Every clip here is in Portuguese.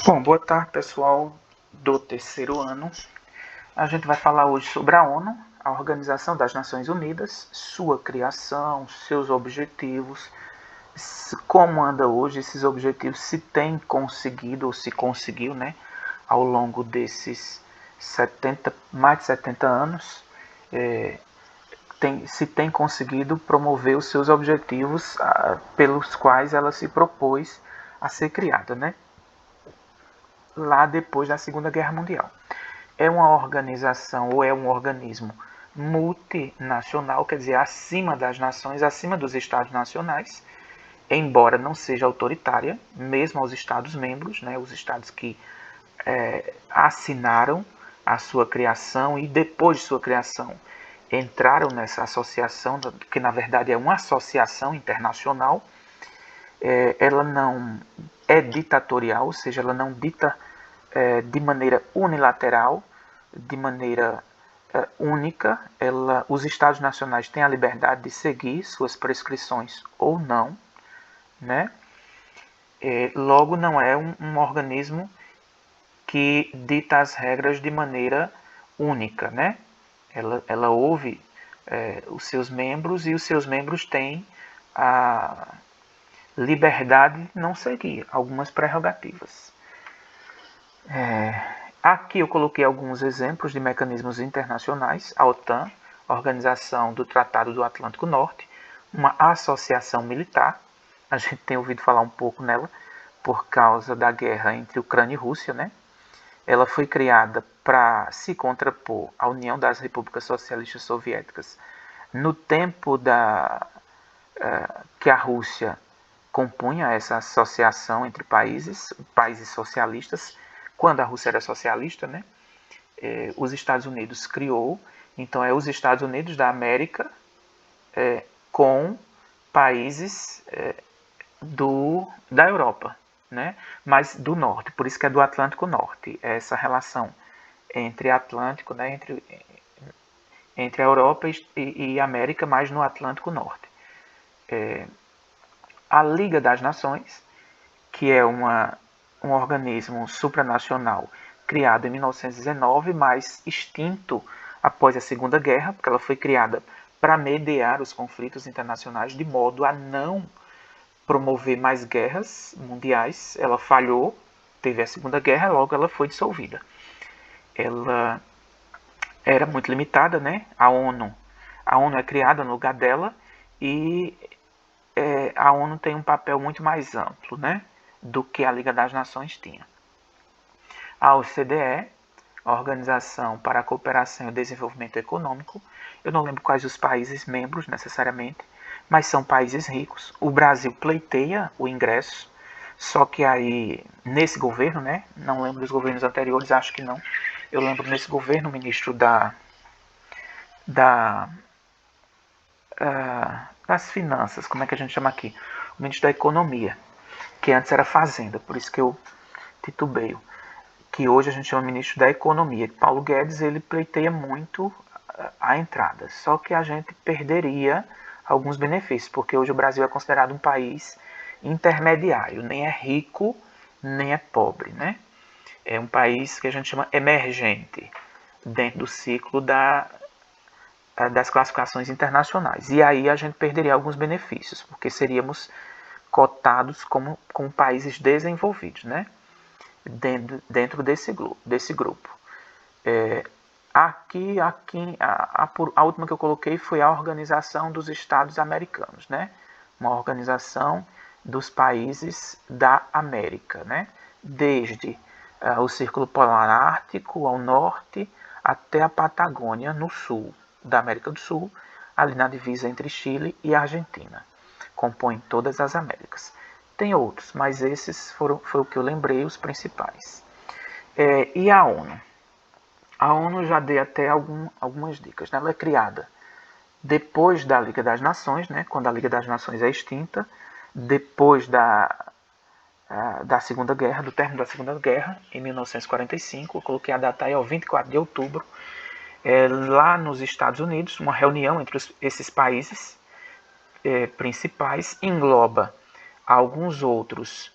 Bom, boa tarde, pessoal do terceiro ano. A gente vai falar hoje sobre a ONU, a Organização das Nações Unidas, sua criação, seus objetivos, como anda hoje esses objetivos, se tem conseguido ou se conseguiu, né, ao longo desses mais de 70 anos, se tem conseguido promover os seus objetivos pelos quais ela se propôs a ser criada, né? Lá depois da Segunda Guerra Mundial. É uma organização ou é um organismo multinacional, quer dizer, acima das nações, acima dos estados nacionais, embora não seja autoritária, mesmo aos estados-membros, né, os estados que assinaram a sua criação e depois de sua criação entraram nessa associação, que na verdade é uma associação internacional. Ela não é ditatorial, ou seja, ela não dita de maneira unilateral, de maneira única. Os estados nacionais têm a liberdade de seguir suas prescrições ou não, né? Logo, não é um organismo que dita as regras de maneira única, né? Ela ouve os seus membros e os seus membros têm a liberdade de não seguir algumas prerrogativas. Aqui eu coloquei alguns exemplos de mecanismos internacionais. A OTAN, Organização do Tratado do Atlântico Norte, uma associação militar. A gente tem ouvido falar um pouco nela por causa da guerra entre Ucrânia e Rússia, né? Ela foi criada para se contrapor à União das Repúblicas Socialistas Soviéticas no tempo que a Rússia compunha essa associação entre países socialistas. Quando a Rússia era socialista, né, os Estados Unidos criou, então é os Estados Unidos da América com países da Europa, né, mas do norte, por isso que é do Atlântico Norte, essa relação entre Atlântico, né, entre a Europa e América, mas no Atlântico Norte. A Liga das Nações, que é um organismo supranacional criado em 1919, mas extinto após a Segunda Guerra, porque ela foi criada para mediar os conflitos internacionais de modo a não promover mais guerras mundiais. Ela falhou, teve a Segunda Guerra, logo ela foi dissolvida. Ela era muito limitada, né? A ONU é criada no lugar dela e a ONU tem um papel muito mais amplo, né, do que a Liga das Nações tinha. A OCDE, a Organização para a Cooperação e o Desenvolvimento Econômico, eu não lembro quais os países membros necessariamente, mas são países ricos. O Brasil pleiteia o ingresso, só que aí, nesse governo, né, não lembro dos governos anteriores, acho que não, eu lembro nesse governo, o ministro das finanças, como é que a gente chama aqui? O ministro da Economia, que antes era Fazenda, por isso que eu titubeio, que hoje a gente chama ministro da Economia. Paulo Guedes, ele pleiteia muito a entrada, só que a gente perderia alguns benefícios, porque hoje o Brasil é considerado um país intermediário, nem é rico, nem é pobre, né? É um país que a gente chama emergente, dentro do ciclo das classificações internacionais. E aí a gente perderia alguns benefícios, porque seríamos cotados como países desenvolvidos, né? Dentro desse grupo. A última que eu coloquei foi a Organização dos Estados Americanos, né? Uma organização dos países da América, né? Desde o Círculo Polar Ártico ao norte até a Patagônia no sul da América do Sul, ali na divisa entre Chile e Argentina. Compõe todas as Américas. Tem outros, mas esses foi o que eu lembrei, os principais. E a ONU? A ONU já dei até algumas dicas, né? Ela é criada depois da Liga das Nações, né? Quando a Liga das Nações é extinta, depois da Segunda Guerra, do término da Segunda Guerra, em 1945, eu coloquei a data aí ao 24 de outubro, lá nos Estados Unidos, uma reunião entre esses países principais, engloba alguns outros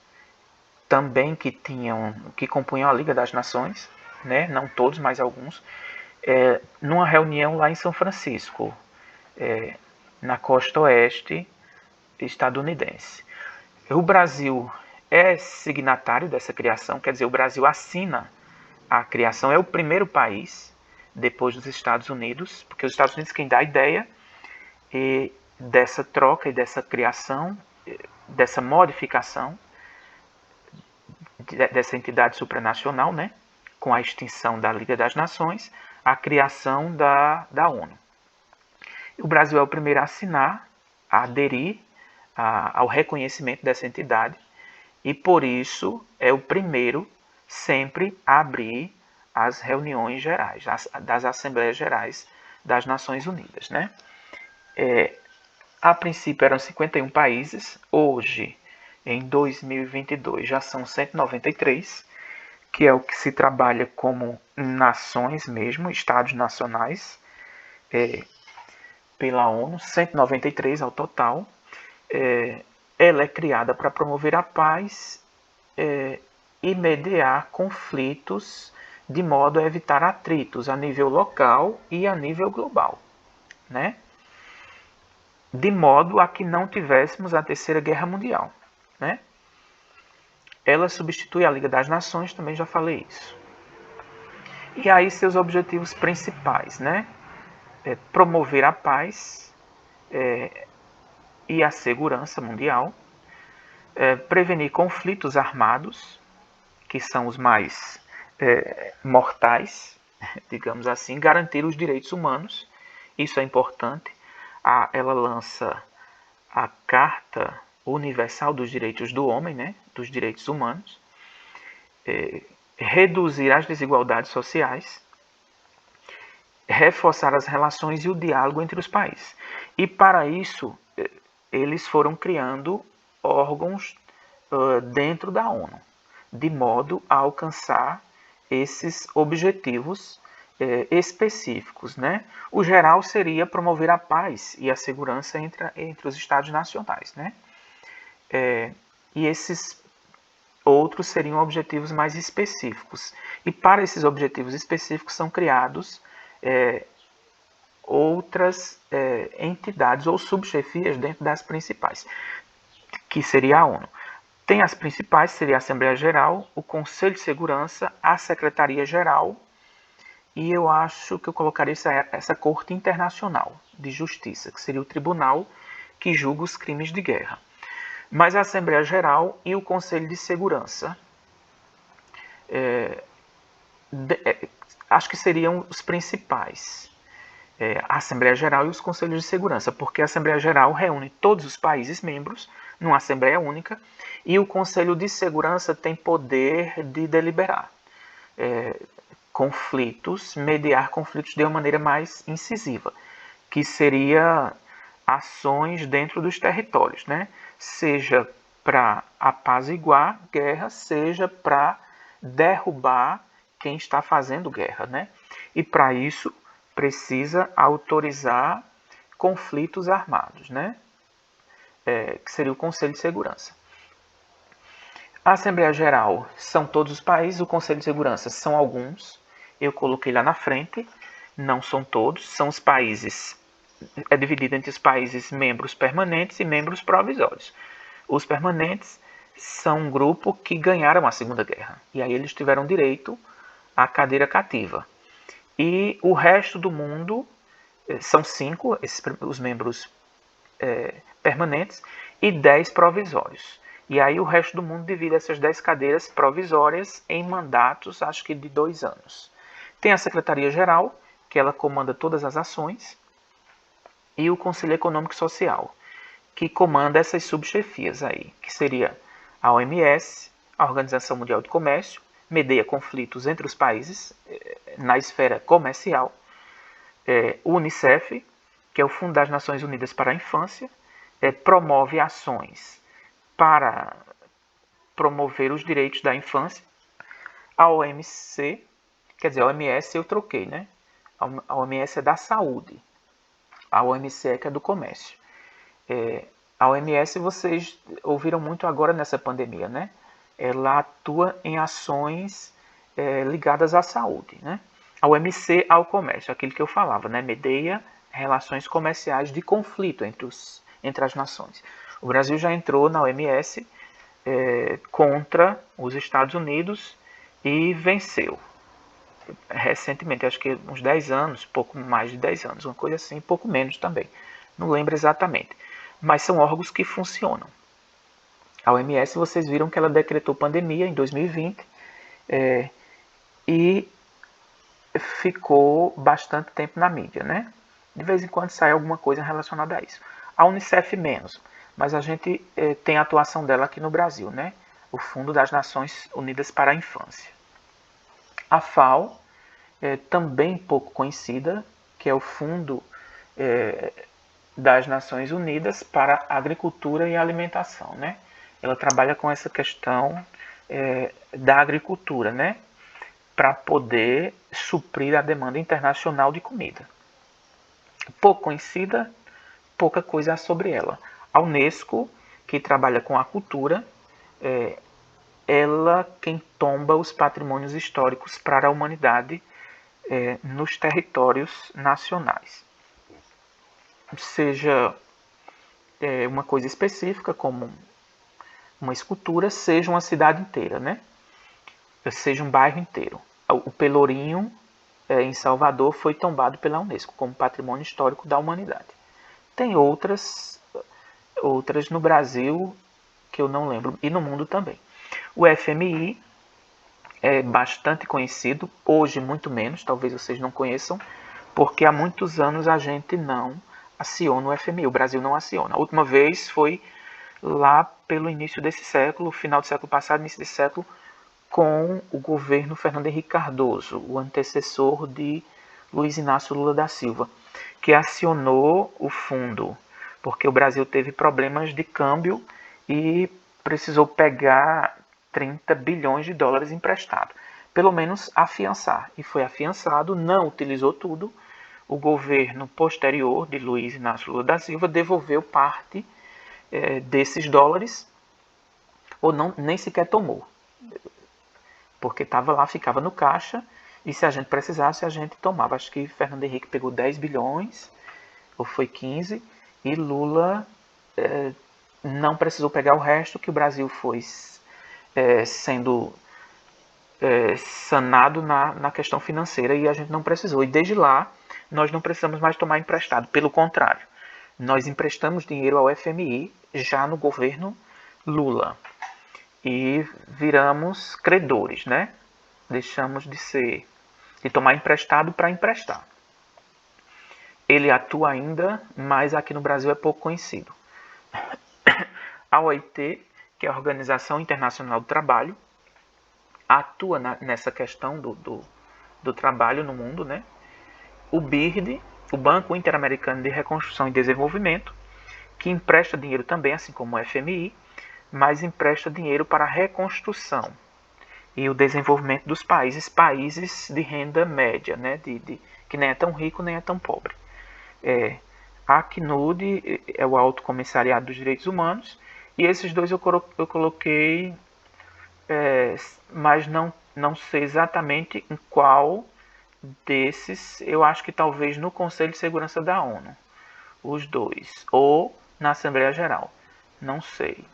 também que compunham a Liga das Nações, né? Não todos, mas alguns, numa reunião lá em São Francisco, na costa oeste estadunidense. O Brasil é signatário dessa criação, quer dizer, o Brasil assina a criação, é o primeiro país, depois dos Estados Unidos, porque os Estados Unidos quem dá a ideia dessa troca e dessa criação, dessa modificação dessa entidade supranacional, né, com a extinção da Liga das Nações, a criação da ONU. O Brasil é o primeiro a assinar, a aderir ao reconhecimento dessa entidade e, por isso, é o primeiro sempre a abrir as reuniões gerais, das Assembleias Gerais das Nações Unidas, né? A princípio eram 51 países, hoje, em 2022, já são 193, que é o que se trabalha como nações mesmo, estados nacionais, pela ONU, 193 ao total. Ela é criada para promover a paz e mediar conflitos de modo a evitar atritos a nível local e a nível global, né? De modo a que não tivéssemos a Terceira Guerra Mundial, né? Ela substitui a Liga das Nações, também já falei isso. E aí seus objetivos principais, né? Promover a paz e a segurança mundial, prevenir conflitos armados, que são os mais mortais, digamos assim, garantir os direitos humanos, isso é importante. Ela lança a Carta Universal dos Direitos do Homem, né, dos direitos humanos, reduzir as desigualdades sociais, reforçar as relações e o diálogo entre os países. E para isso, eles foram criando órgãos dentro da ONU, de modo a alcançar esses objetivos específicos, né? O geral seria promover a paz e a segurança entre os estados nacionais, né? E esses outros seriam objetivos mais específicos. E para esses objetivos específicos são criados outras entidades ou subchefias dentro das principais, que seria a ONU. Tem as principais, seria a Assembleia Geral, o Conselho de Segurança, a Secretaria-Geral, e eu acho que eu colocaria essa Corte Internacional de Justiça, que seria o tribunal que julga os crimes de guerra. Mas a Assembleia Geral e o Conselho de Segurança, acho que seriam os principais. A Assembleia Geral e os Conselhos de Segurança, porque a Assembleia Geral reúne todos os países membros numa Assembleia única e o Conselho de Segurança tem poder de deliberar conflitos, mediar conflitos de uma maneira mais incisiva, que seria ações dentro dos territórios, né? Seja para apaziguar guerra, seja para derrubar quem está fazendo guerra, né? E para isso precisa autorizar conflitos armados, né? Que seria o Conselho de Segurança. A Assembleia Geral são todos os países, o Conselho de Segurança são alguns, eu coloquei lá na frente, não são todos, são os países, é dividido entre os países membros permanentes e membros provisórios. Os permanentes são um grupo que ganharam a Segunda Guerra, e aí eles tiveram direito à cadeira cativa. E o resto do mundo, são 5, os membros permanentes, e 10 provisórios. E aí o resto do mundo divide essas 10 cadeiras provisórias em mandatos, acho que de 2 anos. Tem a Secretaria-Geral, que ela comanda todas as ações, e o Conselho Econômico e Social, que comanda essas subchefias aí, que seria a OMS, a Organização Mundial do Comércio, medeia conflitos entre os países na esfera comercial, o UNICEF, que é o Fundo das Nações Unidas para a Infância, promove ações para promover os direitos da infância. A OMC, quer dizer, a OMS eu troquei, né? A OMS é da saúde, a OMC é que é do comércio. A OMS vocês ouviram muito agora nessa pandemia, né? ela atua em ações ligadas à saúde, né? A OMC ao comércio, aquilo que eu falava, né? Medeia relações comerciais de conflito entre as nações. O Brasil já entrou na OMS contra os Estados Unidos e venceu. Recentemente, acho que uns 10 anos, pouco mais de 10 anos, uma coisa assim, pouco menos também. Não lembro exatamente. Mas são órgãos que funcionam. A OMS, vocês viram que ela decretou pandemia em 2020 e ficou bastante tempo na mídia, né? De vez em quando sai alguma coisa relacionada a isso. A Unicef menos, mas a gente tem a atuação dela aqui no Brasil, né? O Fundo das Nações Unidas para a Infância. A FAO, também pouco conhecida, que é o Fundo das Nações Unidas para a Agricultura e Alimentação, né? Ela trabalha com essa questão da agricultura, né? Para poder suprir a demanda internacional de comida. Pouco conhecida, pouca coisa sobre ela. A Unesco, que trabalha com a cultura, ela quem tomba os patrimônios históricos para a humanidade nos territórios nacionais. Seja uma coisa específica, como uma escultura, seja uma cidade inteira, né? Seja um bairro inteiro. O Pelourinho, em Salvador, foi tombado pela Unesco como Patrimônio Histórico da Humanidade. Tem outras no Brasil que eu não lembro, e no mundo também. O FMI é bastante conhecido, hoje muito menos, talvez vocês não conheçam, porque há muitos anos a gente não aciona o FMI, o Brasil não aciona. A última vez foi lá pelo início desse século, final do século passado, início desse século, com o governo Fernando Henrique Cardoso, o antecessor de Luiz Inácio Lula da Silva, que acionou o fundo, porque o Brasil teve problemas de câmbio e precisou pegar 30 bilhões de dólares emprestado. Pelo menos afiançar. E foi afiançado, não utilizou tudo. O governo posterior de Luiz Inácio Lula da Silva devolveu parte desses dólares, ou não, nem sequer tomou. Porque estava lá, ficava no caixa, e se a gente precisasse, a gente tomava. Acho que Fernando Henrique pegou 10 bilhões, ou foi 15, e Lula não precisou pegar o resto, que o Brasil foi sendo sanado na questão financeira, e a gente não precisou. E desde lá, nós não precisamos mais tomar emprestado. Pelo contrário, nós emprestamos dinheiro ao FMI já no governo Lula. E viramos credores, né? Deixamos de tomar emprestado para emprestar. Ele atua ainda, mas aqui no Brasil é pouco conhecido. A OIT, que é a Organização Internacional do Trabalho, atua nessa questão do trabalho no mundo, né? O BIRD, o Banco Interamericano de Reconstrução e Desenvolvimento, que empresta dinheiro também, assim como o FMI, mas empresta dinheiro para a reconstrução e o desenvolvimento dos países de renda média, né? Que nem é tão rico nem é tão pobre. A Acnud é o Alto Comissariado dos Direitos Humanos, e esses dois eu coloquei, mas não sei exatamente em qual desses. Eu acho que talvez no Conselho de Segurança da ONU, os dois, ou na Assembleia Geral, não sei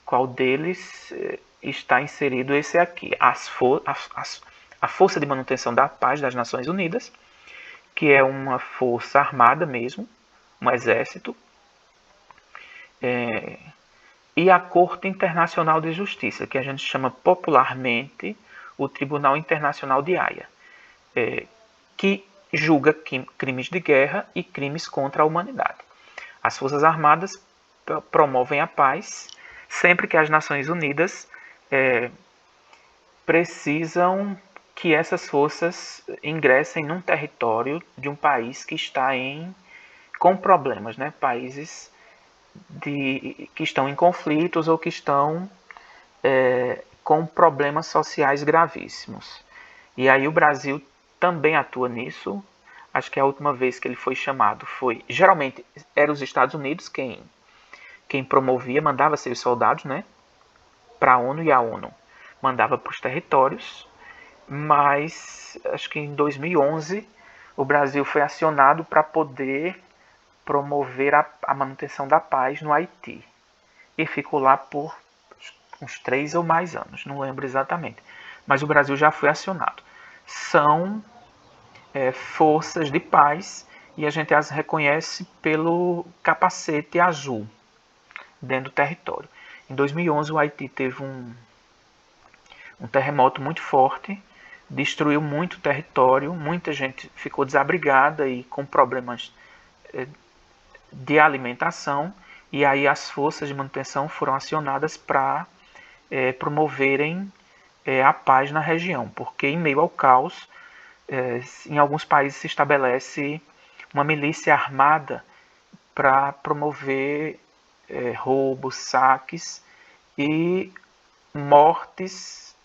qual deles está inserido. Esse aqui, a Força de Manutenção da Paz das Nações Unidas, que é uma força armada mesmo, um exército, e a Corte Internacional de Justiça, que a gente chama popularmente o Tribunal Internacional de Haia, que julga crimes de guerra e crimes contra a humanidade. As Forças Armadas promovem a paz sempre que as Nações Unidas precisam que essas forças ingressem num território de um país que está com problemas, né? Países que estão em conflitos ou que estão com problemas sociais gravíssimos. E aí o Brasil também atua nisso. Acho que a última vez que ele foi chamado geralmente eram os Estados Unidos quem promovia, mandava seus soldados, né? para a ONU e a ONU mandava para os territórios, mas acho que em 2011 o Brasil foi acionado para poder promover a manutenção da paz no Haiti. E ficou lá por uns 3 ou mais anos, não lembro exatamente. Mas o Brasil já foi acionado. São forças de paz e a gente as reconhece pelo capacete azul dentro do território. Em 2011 o Haiti teve um terremoto muito forte, destruiu muito território, muita gente ficou desabrigada e com problemas de alimentação, e aí as forças de manutenção foram acionadas para promoverem a paz na região, porque em meio ao caos, em alguns países se estabelece uma milícia armada para promover roubos, saques e mortes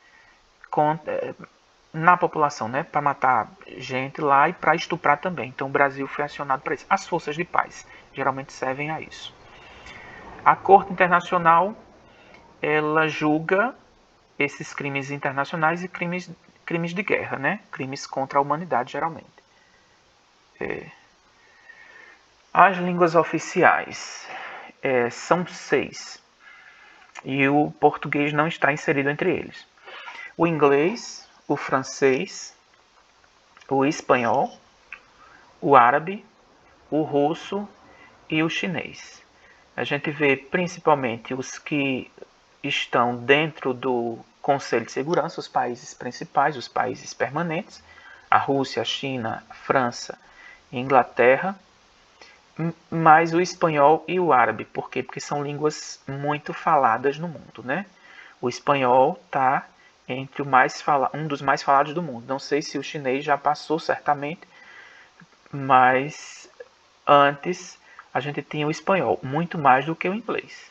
na população, né, para matar gente lá e para estuprar também. Então o Brasil foi acionado para isso. As forças de paz geralmente servem a isso. A Corte Internacional, ela julga esses crimes internacionais e crimes de guerra, né? Crimes contra a humanidade, geralmente. As línguas oficiais são 6 e o português não está inserido entre eles. O inglês, o francês, o espanhol, o árabe, o russo e o chinês. A gente vê principalmente os que estão dentro do Conselho de Segurança, os países principais, os países permanentes, a Rússia, a China, a França e a Inglaterra, mais o espanhol e o árabe. Por quê? Porque são línguas muito faladas no mundo, né? O espanhol está entre um dos mais falados do mundo. Não sei se o chinês já passou, certamente, mas antes a gente tinha o espanhol, muito mais do que o inglês.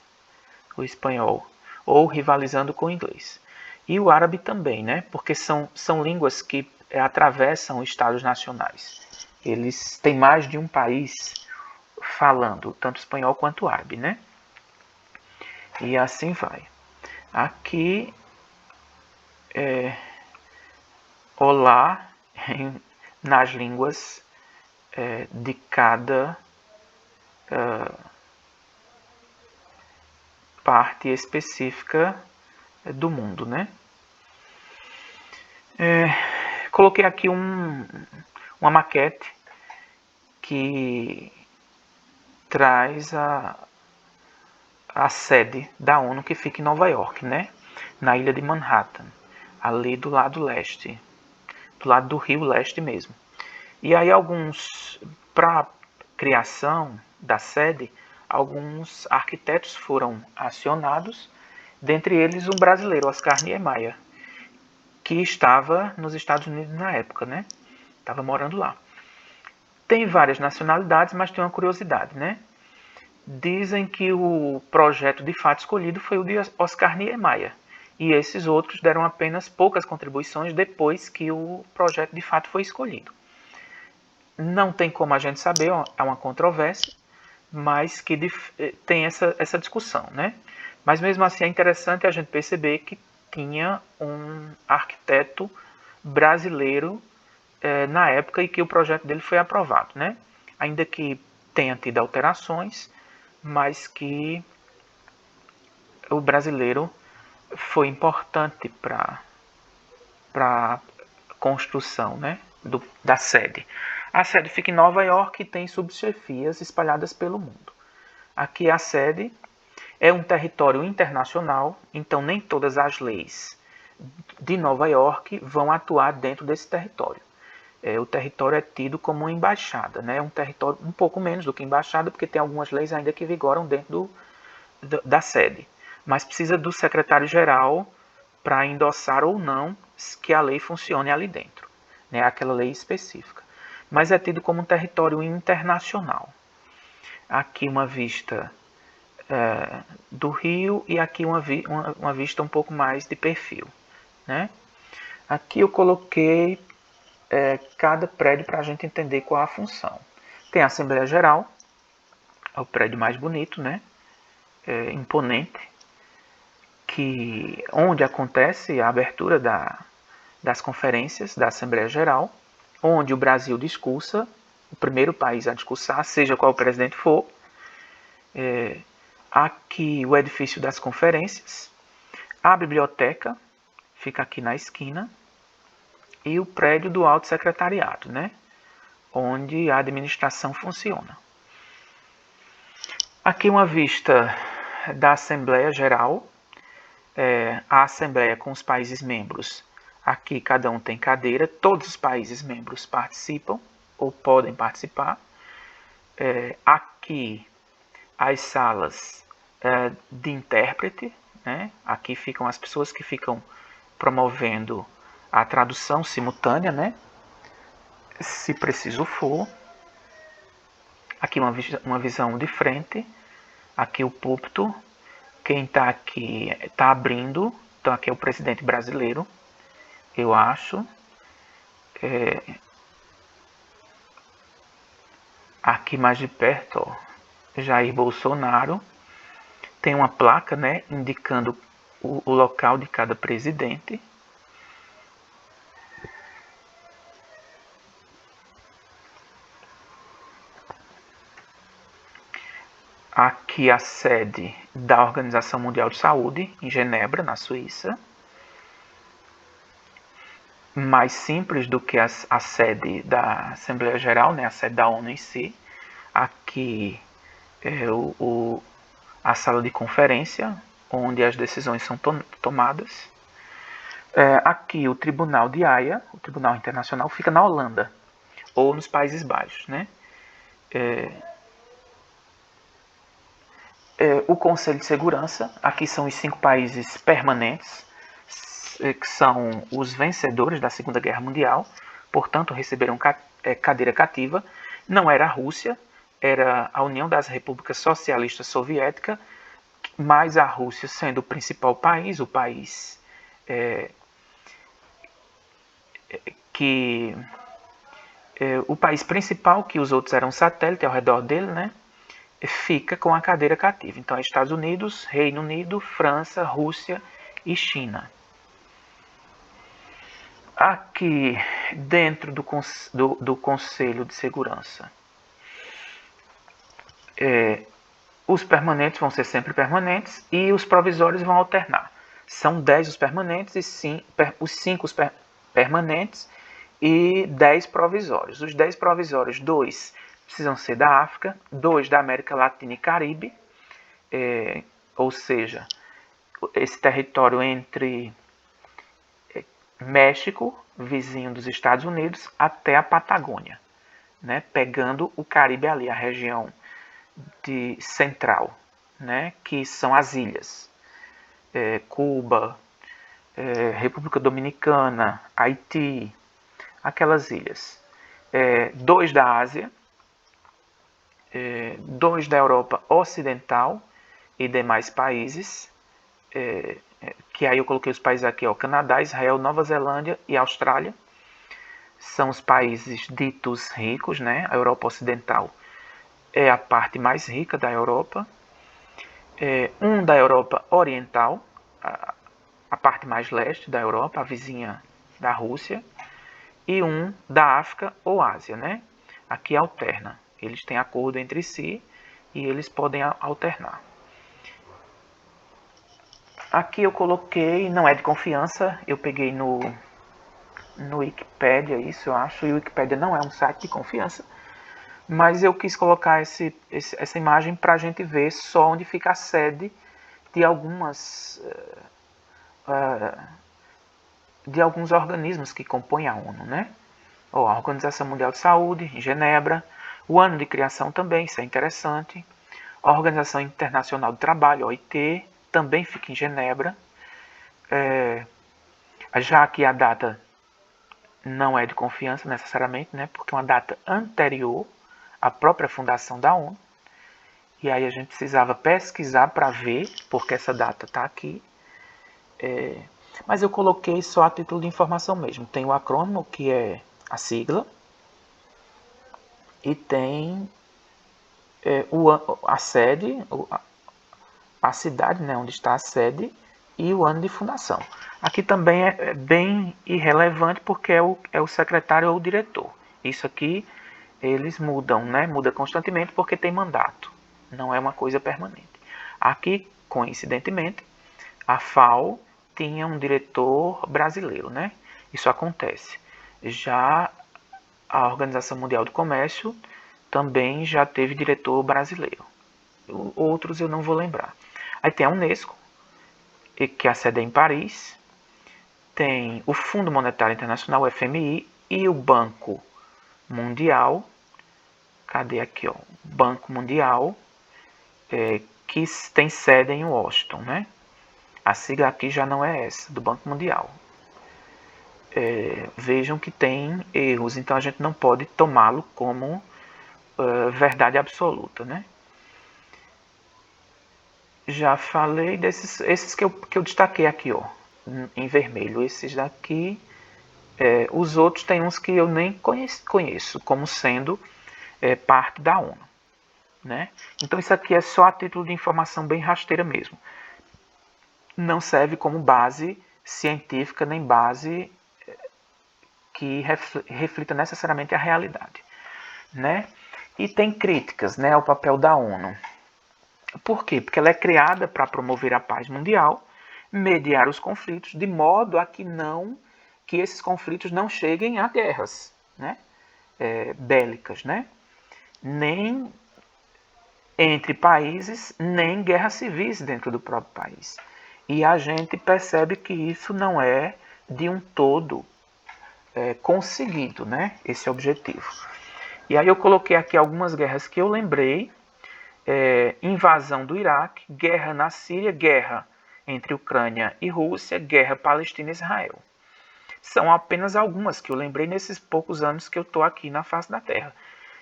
O espanhol, ou rivalizando com o inglês. E o árabe também, né? Porque são línguas que atravessam estados nacionais. Eles têm mais de um país falando, tanto espanhol quanto árabe, né? E assim vai. Aqui, olá, nas línguas de cada parte específica do mundo, né? Coloquei aqui uma maquete que traz a sede da ONU, que fica em Nova York, né? Na ilha de Manhattan, ali do lado leste, do lado do Rio Leste mesmo. E aí para criação da sede, alguns arquitetos foram acionados, dentre eles um brasileiro, Oscar Niemeyer, que estava nos Estados Unidos na época, né? Estava morando lá. Tem várias nacionalidades, mas tem uma curiosidade, né? Dizem que o projeto de fato escolhido foi o de Oscar Niemeyer, e esses outros deram apenas poucas contribuições depois que o projeto de fato foi escolhido. Não tem como a gente saber, é uma controvérsia, mas que tem essa discussão, né? Mas mesmo assim é interessante a gente perceber que tinha um arquiteto brasileiro na época e que o projeto dele foi aprovado, né? Ainda que tenha tido alterações, mas que o brasileiro foi importante para a construção, né, da sede. A sede fica em Nova York e tem subchefias espalhadas pelo mundo. Aqui a sede é um território internacional, então nem todas as leis de Nova York vão atuar dentro desse território. O território é tido como uma embaixada, né? Um território um pouco menos do que embaixada, porque tem algumas leis ainda que vigoram dentro da sede. Mas precisa do secretário-geral para endossar ou não que a lei funcione ali dentro, né? Aquela lei específica. Mas é tido como um território internacional. Aqui uma vista do rio e aqui uma vista um pouco mais de perfil, né? Aqui eu coloquei cada prédio para a gente entender qual a função. Tem a Assembleia Geral, é o prédio mais bonito, né? Imponente, onde acontece a abertura das conferências da Assembleia Geral, onde o Brasil discursa, o primeiro país a discursar, seja qual o presidente for. Aqui o edifício das conferências, a biblioteca fica aqui na esquina e o prédio do Alto Secretariado, né, onde a administração funciona. Aqui uma vista da Assembleia Geral, a Assembleia com os países membros. Aqui cada um tem cadeira, todos os países membros participam ou podem participar. Aqui as salas de intérprete, né? Aqui ficam as pessoas que ficam promovendo a tradução simultânea, né? Se preciso for. Aqui uma visão de frente. Aqui o púlpito. Quem está aqui está abrindo. Então aqui é o presidente brasileiro, eu acho. Aqui mais de perto, ó, Jair Bolsonaro. Tem uma placa, né, indicando o local de cada presidente. Aqui a sede da Organização Mundial de Saúde, em Genebra, na Suíça. Mais simples do que a sede da Assembleia Geral, né, a sede da ONU em si. Aqui é a sala de conferência, onde as decisões são tomadas. Aqui o Tribunal de Haia, o Tribunal Internacional, fica na Holanda, ou nos Países Baixos, né? O Conselho de Segurança, aqui são os 5 países permanentes, que são os vencedores da Segunda Guerra Mundial, portanto receberam cadeira cativa. Não era a Rússia, era a União das Repúblicas Socialistas Soviéticas, mas a Rússia sendo o principal país, o país o país principal, que os outros eram satélites ao redor dele, né, fica com a cadeira cativa. Então, Estados Unidos, Reino Unido, França, Rússia e China. Aqui dentro do Conselho de Segurança, os permanentes vão ser sempre permanentes e os provisórios vão alternar. São 10 os permanentes e os 5 permanentes e 10 provisórios. Os 10 provisórios, 2 precisam ser da África, 2 da América Latina e Caribe, ou seja, esse território entre México, vizinho dos Estados Unidos, até a Patagônia, né, pegando o Caribe ali, a região central, né, que são as ilhas, Cuba, República Dominicana, Haiti, aquelas ilhas. 2 da Ásia, 2 da Europa Ocidental e demais países, que aí eu coloquei os países aqui, ó, Canadá, Israel, Nova Zelândia e Austrália. São os países ditos ricos, né? A Europa Ocidental é a parte mais rica da Europa. Um da Europa Oriental, a parte mais leste da Europa, a vizinha da Rússia. E um da África ou Ásia, né? Aqui alterna. Eles têm acordo entre si e eles podem alternar. Aqui eu coloquei, não é de confiança, eu peguei no Wikipedia, isso eu acho, e o Wikipedia não é um site de confiança, mas eu quis colocar essa imagem para a gente ver só onde fica a sede de alguns organismos que compõem a ONU, né? A Organização Mundial de Saúde, em Genebra, o ano de criação também, isso é interessante, a Organização Internacional do Trabalho, OIT, também fica em Genebra, já que a data não é de confiança necessariamente, né, porque é uma data anterior à própria fundação da ONU, e aí a gente precisava pesquisar para ver porque essa data está aqui, mas eu coloquei só a título de informação mesmo. Tem o acrônimo, que é a sigla, e tem a sede, a cidade, né, onde está a sede, e o ano de fundação. Aqui também é bem irrelevante porque é o secretário ou o diretor. Isso aqui eles mudam, né? Muda constantemente porque tem mandato. Não é uma coisa permanente. Aqui, coincidentemente, a FAO tinha um diretor brasileiro, né? Isso acontece. Já a Organização Mundial do Comércio também já teve diretor brasileiro. Outros eu não vou lembrar. Aí tem a Unesco, que a sede é em Paris. Tem o Fundo Monetário Internacional, o FMI, e o Banco Mundial. Cadê aqui, ó? Banco Mundial, que tem sede em Washington, né? A sigla aqui já não é essa, do Banco Mundial. Vejam que tem erros, então a gente não pode tomá-lo como verdade absoluta, né? Já falei desses, esses que eu destaquei aqui, ó, em vermelho. Esses daqui, os outros tem uns que eu nem conheço como sendo parte da ONU, né? Então isso aqui é só a título de informação bem rasteira mesmo. Não serve como base científica nem base que reflita necessariamente a realidade, né? E tem críticas, né, ao papel da ONU. Por quê? Porque ela é criada para promover a paz mundial, mediar os conflitos, de modo a que esses conflitos não cheguem a guerras, né, bélicas, né? Nem entre países, nem guerras civis dentro do próprio país. E a gente percebe que isso não é de um todo conseguido, né, esse objetivo. E aí eu coloquei aqui algumas guerras que eu lembrei. Invasão do Iraque, guerra na Síria, guerra entre Ucrânia e Rússia, guerra Palestina e Israel. São apenas algumas que eu lembrei nesses poucos anos que eu estou aqui na face da Terra.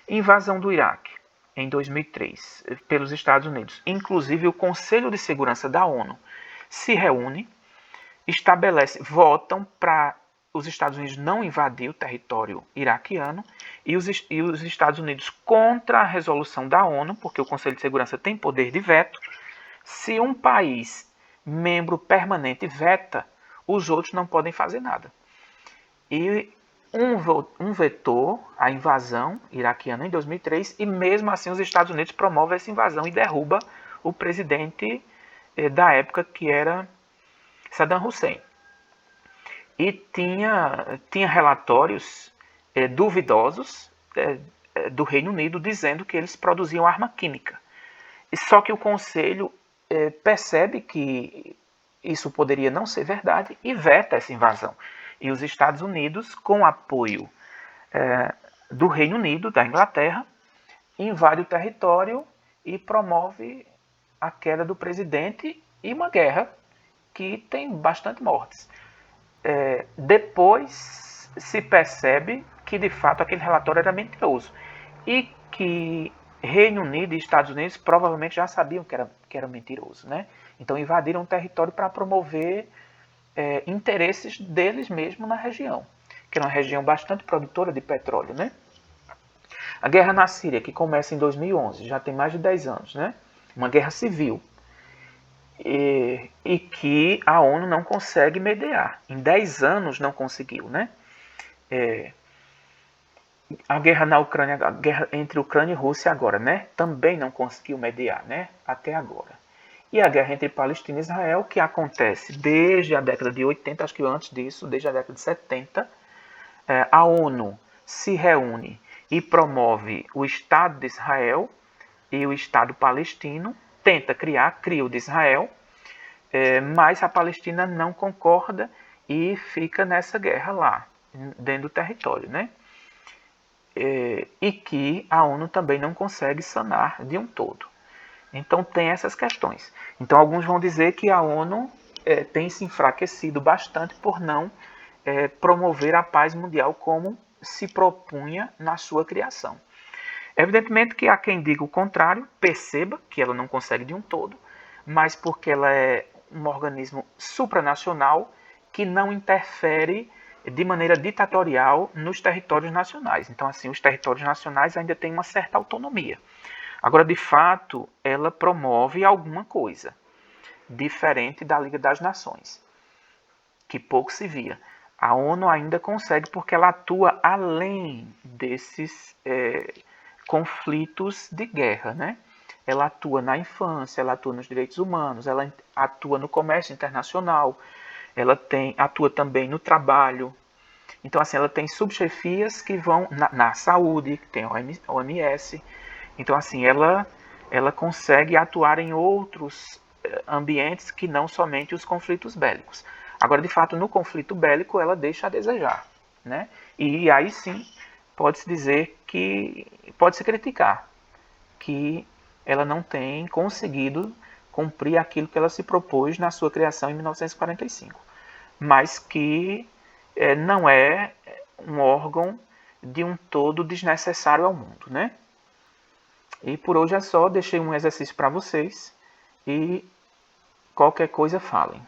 Invasão do Iraque, em 2003, pelos Estados Unidos. Inclusive o Conselho de Segurança da ONU se reúne, votam para os Estados Unidos não invadir o território iraquiano e os Estados Unidos contra a resolução da ONU, porque o Conselho de Segurança tem poder de veto. Se um país membro permanente veta, os outros não podem fazer nada. E um vetou a invasão iraquiana em 2003 e mesmo assim os Estados Unidos promovem essa invasão e derruba o presidente da época, que era Saddam Hussein. E tinha relatórios duvidosos do Reino Unido dizendo que eles produziam arma química. E só que o Conselho percebe que isso poderia não ser verdade e veta essa invasão. E os Estados Unidos, com apoio do Reino Unido, da Inglaterra, invade o território e promove a queda do presidente e uma guerra que tem bastante mortes. Depois se percebe que de fato aquele relatório era mentiroso e que Reino Unido e Estados Unidos provavelmente já sabiam que era mentiroso, né? Então invadiram o território para promover interesses deles mesmos na região, que era uma região bastante produtora de petróleo, né? A guerra na Síria, que começa em 2011, já tem mais de 10 anos, né? Uma guerra civil. E que a ONU não consegue mediar. Em 10 anos não conseguiu, né? A guerra na Ucrânia, a guerra entre Ucrânia e Rússia agora, né? Também não conseguiu mediar, né? Até agora. E a guerra entre Palestina e Israel, que acontece desde a década de 80, acho que antes disso, desde a década de 70, a ONU se reúne e promove o Estado de Israel e o Estado palestino, cria o de Israel, mas a Palestina não concorda e fica nessa guerra lá, dentro do território, né? E que a ONU também não consegue sanar de um todo. Então tem essas questões. Então alguns vão dizer que a ONU tem se enfraquecido bastante por não promover a paz mundial como se propunha na sua criação. Evidentemente que há quem diga o contrário, perceba que ela não consegue de um todo, mas porque ela é um organismo supranacional que não interfere de maneira ditatorial nos territórios nacionais. Então, assim, os territórios nacionais ainda têm uma certa autonomia. Agora, de fato, ela promove alguma coisa. diferente da Liga das Nações, que pouco se via. A ONU ainda consegue porque ela atua além desses conflitos de guerra, né? Ela atua na infância, ela atua nos direitos humanos, ela atua no comércio internacional, ela atua também no trabalho. Então, assim, ela tem subchefias que vão na saúde, que tem a OMS. Então, assim, ela consegue atuar em outros ambientes que não somente os conflitos bélicos. Agora, de fato, no conflito bélico, ela deixa a desejar, né? E aí sim, pode-se dizer que pode-se criticar que ela não tem conseguido cumprir aquilo que ela se propôs na sua criação em 1945, mas que não é um órgão de um todo desnecessário ao mundo, né? E por hoje é só, deixei um exercício para vocês e qualquer coisa falem.